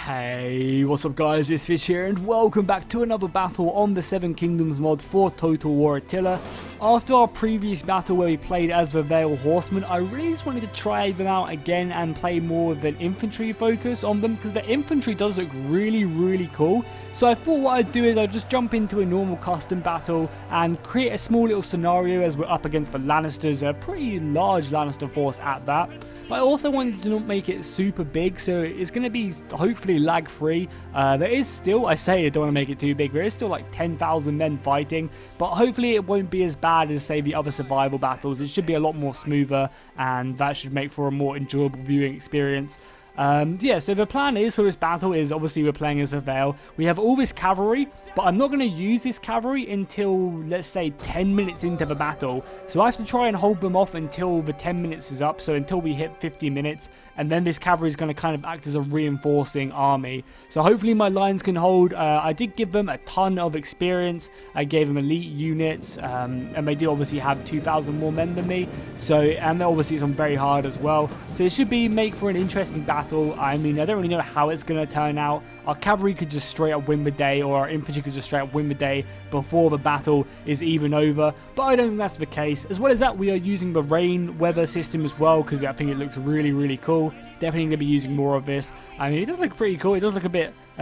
Hey, what's up guys, it's Fish here and welcome back to another battle on the Seven Kingdoms mod for Total War Attila. After our previous battle where we played as the Vale Horsemen, I really just wanted to try them out again and play more with an infantry focus on them because the infantry does look really cool. So I thought what I'd do is I'd just jump into a normal custom battle and create a small little scenario as we're up against the Lannisters, a pretty large Lannister force at that. But I also wanted to not make it super big, so it's going to be hopefully lag free. There is still, I say I don't want to make it too big, there is still like 10,000 men fighting, but hopefully it won't be as bad as say the other survival battles. It should be a lot more smoother and that should make for a more enjoyable viewing experience. Yeah, so the plan is for this battle is obviously we're playing as the Vale. We have all this cavalry, but I'm not going to use this cavalry until, let's say, 10 minutes into the battle. So I have to try and hold them off until the 10 minutes is up, so until we hit 50 minutes. And then this cavalry is going to kind of act as a reinforcing army. So hopefully my lines can hold. I did give them a ton of experience. I gave them elite units, and they do obviously have 2,000 more men than me. So, and obviously it's on very hard as well. So it should make for an interesting battle. I mean, I don't really know how it's going to turn out. Our cavalry could just straight up win the day, or our infantry could just straight up win the day before the battle is even over. But I don't think that's the case. As well as that, we are using the rain weather system as well, because I think it looks really cool. Definitely going to be using more of this. I mean, it does look pretty cool. It does look a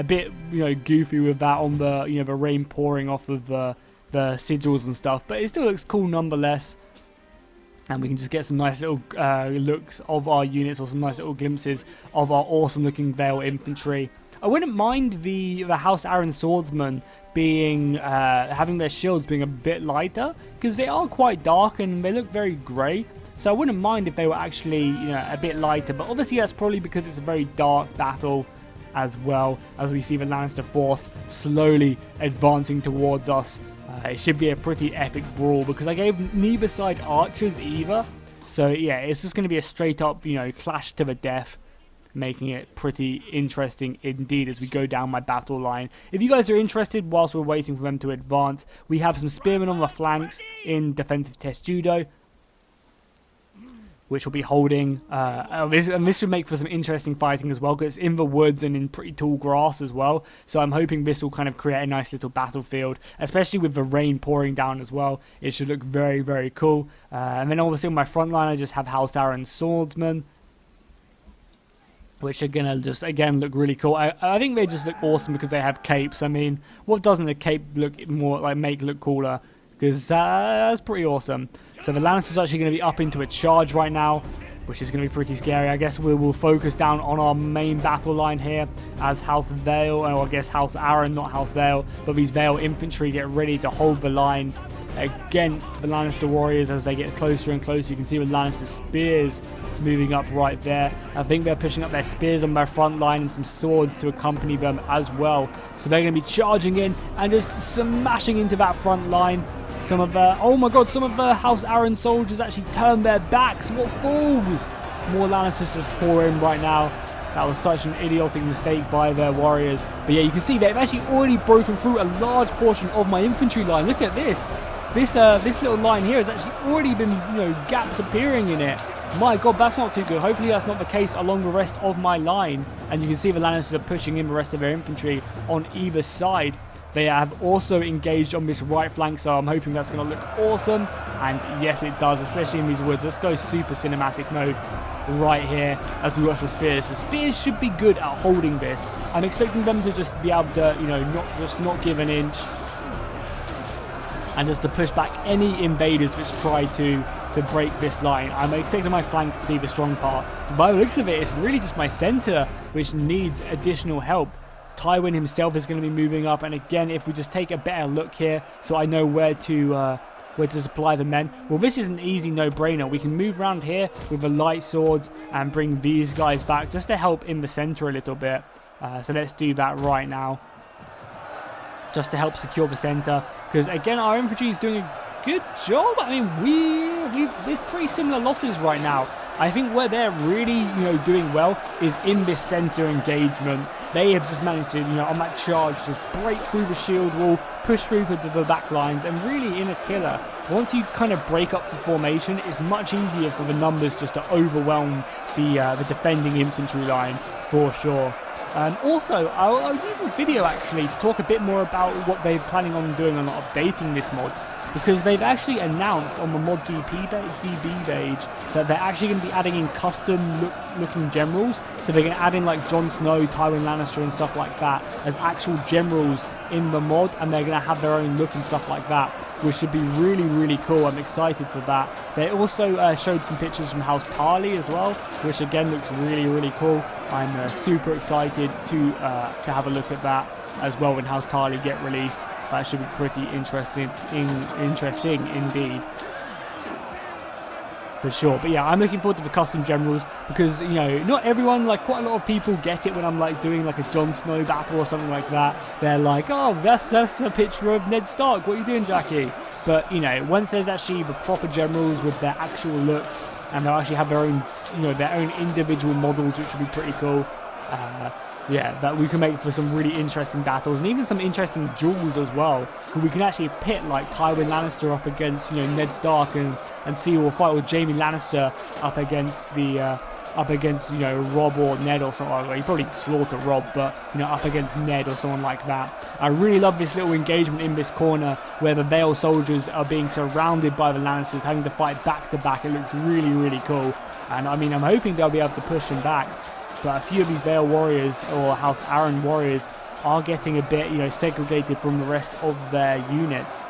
bit goofy with that on the, the rain pouring off of the sigils and stuff. But it still looks cool nonetheless. And we can just get some nice little looks of our units, or some nice little glimpses of our awesome looking Vale infantry. I wouldn't mind the House Aaron swordsmen being having their shields being a bit lighter, because they are quite dark and they look very grey. So I wouldn't mind if they were actually a bit lighter, but obviously that's probably because it's a very dark battle, as well as we see the Lannister force slowly advancing towards us. It should be a pretty epic brawl because I gave neither side archers either. So yeah, it's just going to be a straight up, clash to the death, making it pretty interesting indeed as we go down my battle line. If you guys are interested, whilst we're waiting for them to advance, we have some spearmen on the flanks in defensive test judo, which will be holding, and this should make for some interesting fighting as well, because it's in the woods and in pretty tall grass as well. So I'm hoping this will kind of create a nice little battlefield, especially with the rain pouring down as well. It should look very cool. And then obviously on my front line, I just have House Aaron swordsmen, which are gonna just again look really cool. I think they just look awesome because they have capes. I mean, what doesn't a cape look more like make look cooler? Because that's pretty awesome. So the Lannisters are actually going to be up into a charge right now, which is going to be pretty scary. I guess we will focus down on our main battle line here as House Vale, or I guess House Aaron, not House Vale, but these Vale infantry get ready to hold the line against the Lannister warriors as they get closer and closer. You can see the Lannister spears moving up right there. I think they're pushing up their spears on their front line and some swords to accompany them as well. So they're going to be charging in and just smashing into that front line. Some of the, oh my god, some of the House Aaron soldiers actually turned their backs. What fools! More Lannisters just pour in right now. That was such an idiotic mistake by their warriors. But yeah, you can see they've actually already broken through a large portion of my infantry line. Look at this. This little line here has actually already been, gaps appearing in it. My god, that's not too good. Hopefully that's not the case along the rest of my line. And you can see the Lannisters are pushing in the rest of their infantry on either side. They have also engaged on this right flank, so I'm hoping that's going to look awesome. And yes, it does, especially in these woods. Let's go super cinematic mode right here as we watch the spears. The spears should be good at holding this. I'm expecting them to just be able to, not give an inch, and just to push back any invaders which try to break this line. I'm expecting my flanks to be the strong part. By the looks of it, it's really just my center which needs additional help. Tywin himself is going to be moving up, and again, if we just take a better look here, so I know where to supply the men. Well, this is an easy no-brainer. We can move around here with the light swords and bring these guys back just to help in the center a little bit. So let's do that right now, just to help secure the center. Because again, our infantry is doing a good job. I mean, we've pretty similar losses right now. I think where they're really, doing well is in this center engagement. They have just managed to, on that charge, just break through the shield wall, push through the back lines, and really in a killer. Once you kind of break up the formation, it's much easier for the numbers just to overwhelm the defending infantry line, for sure. Also, I'll use this video actually to talk a bit more about what they're planning on doing on updating this mod, because they've actually announced on the mod DB page that they're actually going to be adding in custom looking generals. So they're going to add in like Jon Snow, Tywin Lannister and stuff like that as actual generals in the mod, and they're going to have their own look and stuff like that, which should be really, really cool. I'm excited for that. They also showed some pictures from House Tarly as well, which again looks really, really cool. I'm super excited to have a look at that as well when House Tarly get released. That should be pretty interesting indeed. For sure. But yeah, I'm looking forward to the custom generals because, you know, not everyone, like quite a lot of people get it when I'm like doing like a Jon Snow battle or something like that. They're like, oh, that's a picture of Ned Stark. What are you doing, Jackie? But, you know, once there's actually the proper generals with their actual look and they'll actually have their own, you know, their own individual models, which would be pretty cool. Yeah, that we can make for some really interesting battles and even some interesting duels as well. Because we can actually pit like Tywin Lannister up against, you know, Ned Stark and see or fight with Jaime Lannister up against you know, Rob or Ned or something like that. He'd probably slaughter Rob, but, you know, up against Ned or someone like that. I really love this little engagement in this corner where the Vale soldiers are being surrounded by the Lannisters, having to fight back to back. It looks really, really cool. And I mean, I'm hoping they'll be able to push them back. But a few of these Vale warriors or House Aaron warriors are getting a bit, you know, segregated from the rest of their units.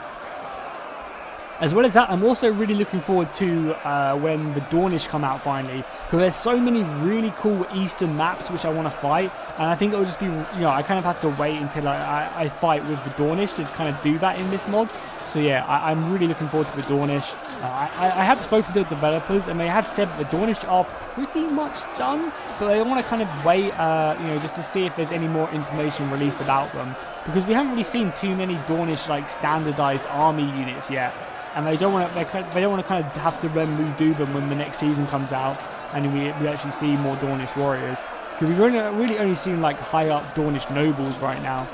As well as that, I'm also really looking forward to when the Dornish come out finally, because there's so many really cool eastern maps which I want to fight, and I think it'll just be, you know, I kind of have to wait until I fight with the Dornish to kind of do that in this mod. So yeah, I'm really looking forward to the Dornish. I have spoken to the developers and they have said that the Dornish are pretty much done, but they want to kind of wait, you know, just to see if there's any more information released about them, because we haven't really seen too many Dornish like standardized army units yet. And they don't want to kind of have to then redo them when the next season comes out and we actually see more Dornish warriors. Because we've really only seen like high up Dornish nobles right now.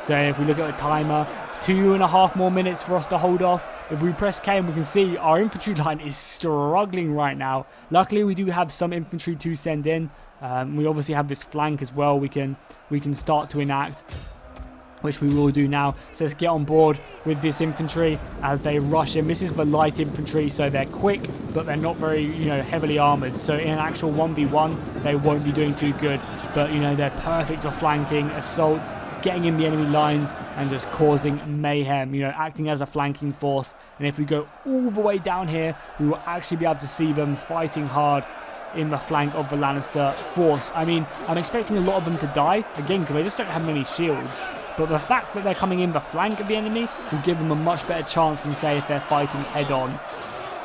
So if we look at the timer, 2.5 more minutes for us to hold off. If we press K, and we can see our infantry line is struggling right now. Luckily, we do have some infantry to send in. We obviously have this flank as well. We can start to enact, which we will do now. So let's get on board with this infantry as they rush in. This is the light infantry, so they're quick, but they're not very, you know, heavily armored. So in an actual 1v1, they won't be doing too good. But, you know, they're perfect for flanking, assaults, getting in the enemy lines, and just causing mayhem, you know, acting as a flanking force. And if we go all the way down here, we will actually be able to see them fighting hard in the flank of the Lannister force. I mean, I'm expecting a lot of them to die, again, because they just don't have many shields. But the fact that they're coming in the flank of the enemy will give them a much better chance than, say, if they're fighting head-on.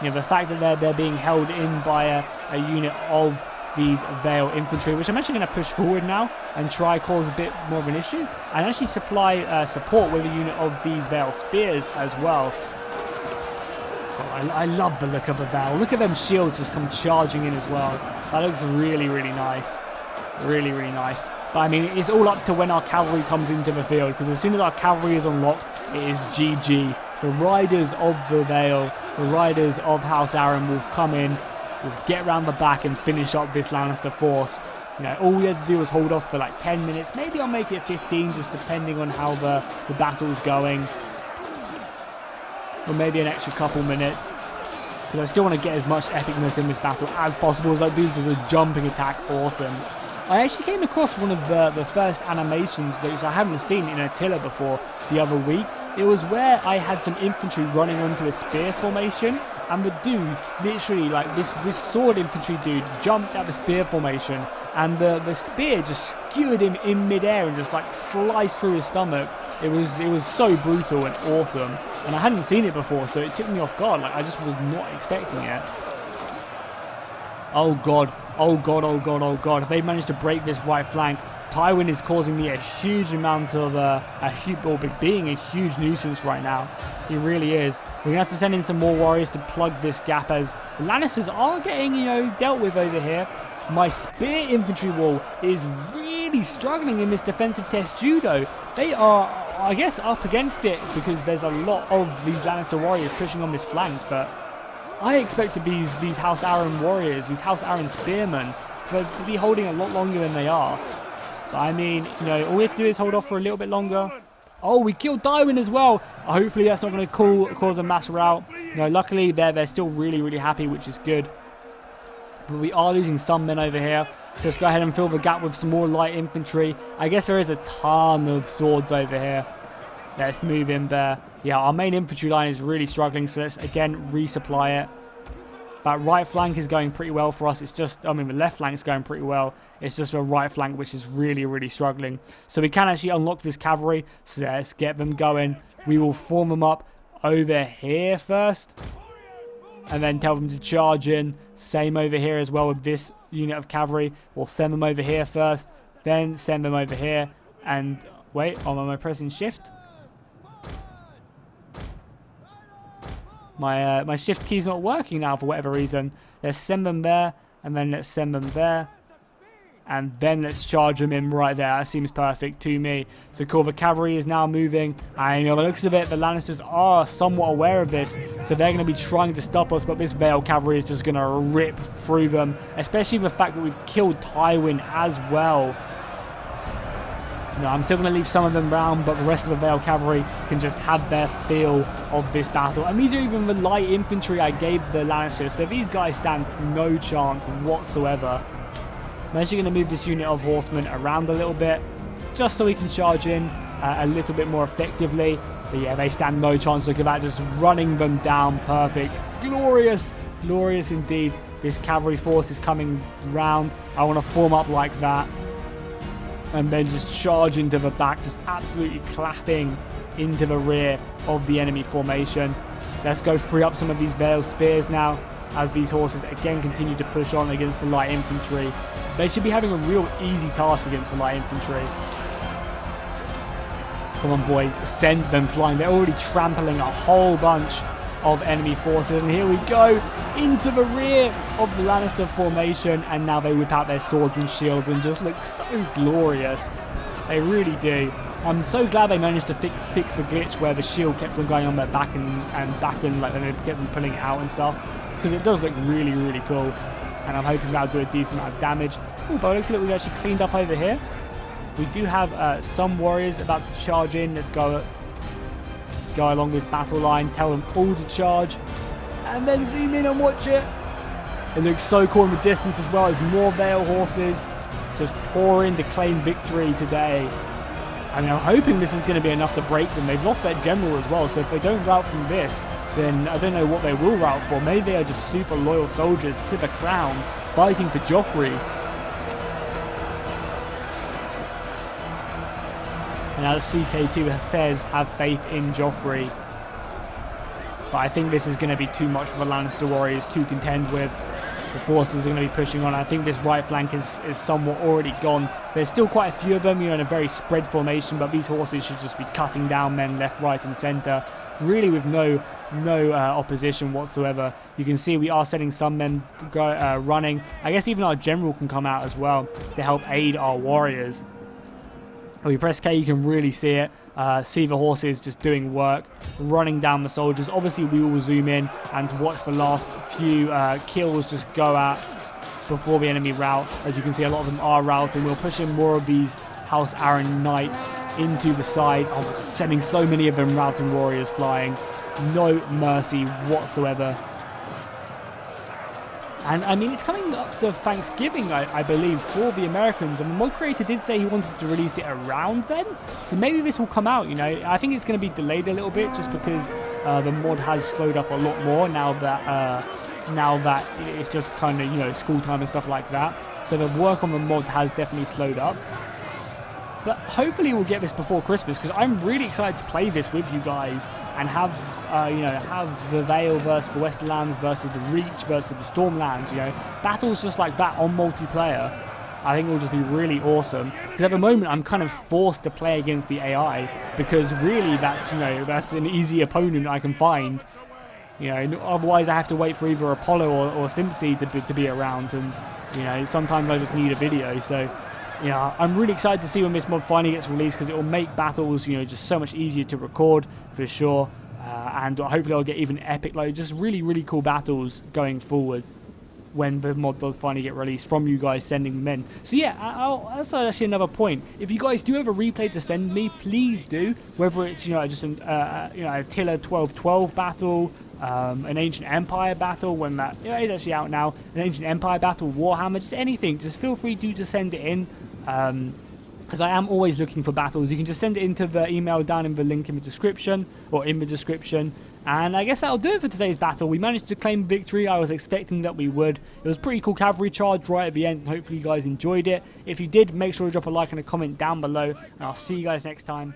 You know, the fact that they're being held in by a unit of these Vale infantry, which I'm actually going to push forward now and try cause a bit more of an issue, and actually supply support with a unit of these Vale spears as well. Oh, I love the look of the Vale. Look at them shields just come charging in as well. That looks really, really nice. Really, really nice. But I mean, it's all up to when our cavalry comes into the field, because as soon as our cavalry is unlocked, it is GG. The riders of the Vale, the riders of House Aaron will come in, just get around the back and finish up this Lannister force. You know, all we have to do is hold off for like 10 minutes. Maybe I'll make it 15, just depending on how the battle's going. Or maybe an extra couple minutes. Because I still want to get as much epicness in this battle as possible. Like, this is a jumping attack, awesome. I actually came across one of the first animations that I haven't seen in Attila before the other week. It was where I had some infantry running onto a spear formation, and the dude, literally, like this sword infantry dude, jumped at the spear formation, and the spear just skewered him in midair and just like sliced through his stomach. It was so brutal and awesome, and I hadn't seen it before, so it took me off guard. Like, I just was not expecting it. Oh god, oh god, oh god, oh god. If they managed to break this right flank, Tywin is causing me a huge amount of, being a huge nuisance right now. He really is. We're going to have to send in some more warriors to plug this gap, as the Lannisters are getting, you know, dealt with over here. My spear infantry wall is really struggling in this defensive test judo. They are, I guess, up against it because there's a lot of these Lannister warriors pushing on this flank, but I expected these House Aaron warriors, these House Aaron spearmen, to be holding a lot longer than they are. But I mean, you know, all we have to do is hold off for a little bit longer. Oh, we killed Darwin as well. Hopefully that's not going to cause a mass rout. No, luckily they're still really happy, which is good. But we are losing some men over here. So let's go ahead and fill the gap with some more light infantry. I guess there is a ton of swords over here. Let's move in there. Yeah, our main infantry line is really struggling, so let's again resupply it. That right flank is going pretty well for us. It's just, I mean, the left flank is going pretty well. It's just the right flank which is really struggling. So we can actually unlock this cavalry. So let's get them going. We will form them up over here first. And then tell them to charge in. Same over here as well with this unit of cavalry. We'll send them over here first. Then send them over here. And wait, am I pressing shift? My shift key's not working now for whatever reason. Let's send them there, and then let's send them there. And then let's charge them in right there. That seems perfect to me. So cool, the cavalry is now moving. And on the looks of it, the Lannisters are somewhat aware of this. So they're going to be trying to stop us, but this Vale cavalry is just going to rip through them. Especially the fact that we've killed Tywin as well. No, I'm still going to leave some of them round, but the rest of the Vale cavalry can just have their feel of this battle. And these are even the light infantry I gave the Lannisters, so these guys stand no chance whatsoever. I'm actually going to move this unit of horsemen around a little bit, just so we can charge in a little bit more effectively. But yeah, they stand no chance. Look at that, just running them down. Perfect. Glorious. Glorious indeed. This cavalry force is coming round. I want to form up like that. And then just charge into the back, just absolutely clapping into the rear of the enemy formation. Let's go free up some of these Vale spears now, as these horses again continue to push on against the light infantry. They should be having a real easy task against the light infantry. Come on, boys, send them flying. They're already trampling a whole bunch of enemy forces, and here we go into the rear of the Lannister formation, and now they whip out their swords and shields and just look so glorious. They really do. I'm so glad they managed to fix the glitch where the shield kept on going on their back and like they kept them pulling it out and stuff, because it does look really cool, and I'm hoping that'll do a decent amount of damage. Oh, but it looks like we've actually cleaned up over here. We do have some warriors about to charge in. Let's go along this battle line, tell them all to charge, and then zoom in and watch it. It looks so cool in the distance as well as more Vale horses just pour in to claim victory today. I mean, I'm hoping this is going to be enough to break them. They've lost their general as well, so if they don't rout from this, then I don't know what they will rout for. Maybe they are just super loyal soldiers to the crown, fighting for Joffrey. And as CK2 says, have faith in Joffrey. But I think this is going to be too much for the Lannister warriors to contend with. The forces are going to be pushing on. I think this right flank is somewhat already gone. There's still quite a few of them, you know, in a very spread formation, but these horses should just be cutting down men left, right and centre, really with no opposition whatsoever. You can see we are sending some men running. I guess even our general can come out as well to help aid our warriors. When we press K, you can really see it. See the horses just doing work, running down the soldiers. Obviously, we will zoom in and watch the last few kills just go out before the enemy rout. As you can see, a lot of them are routing. We'll push in more of these House Aaron Knights into the side. Oh, sending so many of them routing warriors flying. No mercy whatsoever. And I mean, it's coming up to Thanksgiving, I believe, for the Americans. And the mod creator did say he wanted to release it around then. So maybe this will come out, you know. I think it's going to be delayed a little bit just because the mod has slowed up a lot more now that it's just kind of, you know, school time and stuff like that. So the work on the mod has definitely slowed up. But hopefully we'll get this before Christmas, because I'm really excited to play this with you guys and have, you know, have the Vale versus the Westerlands versus the Reach versus the Stormlands, you know, battles just like that on multiplayer. I think it will just be really awesome, because at the moment I'm kind of forced to play against the AI, because really that's, you know, that's an easy opponent I can find. You know, otherwise I have to wait for either Apollo or Simpsy to be around, and, you know, sometimes I just need a video, so... Yeah, I'm really excited to see when this mod finally gets released, because it will make battles, you know, just so much easier to record for sure. And hopefully I'll get even epic, like just really cool battles going forward. when the mod does finally get released from you guys sending them in. So yeah, that's actually another point. If you guys do have a replay to send me, please do. Whether it's just a Tiller 1212 battle, an Ancient Empire battle when that is actually out now, an Ancient Empire battle, Warhammer, just anything. Just feel free to send it in. Because I am always looking for battles. You can just send it into the email down in the link in the description, or in the description. And I guess that'll do it for today's battle. We managed to claim victory. I was expecting that we would. It was a pretty cool cavalry charge right at the end. Hopefully you guys enjoyed it. If you did, make sure to drop a like and a comment down below. And I'll see you guys next time.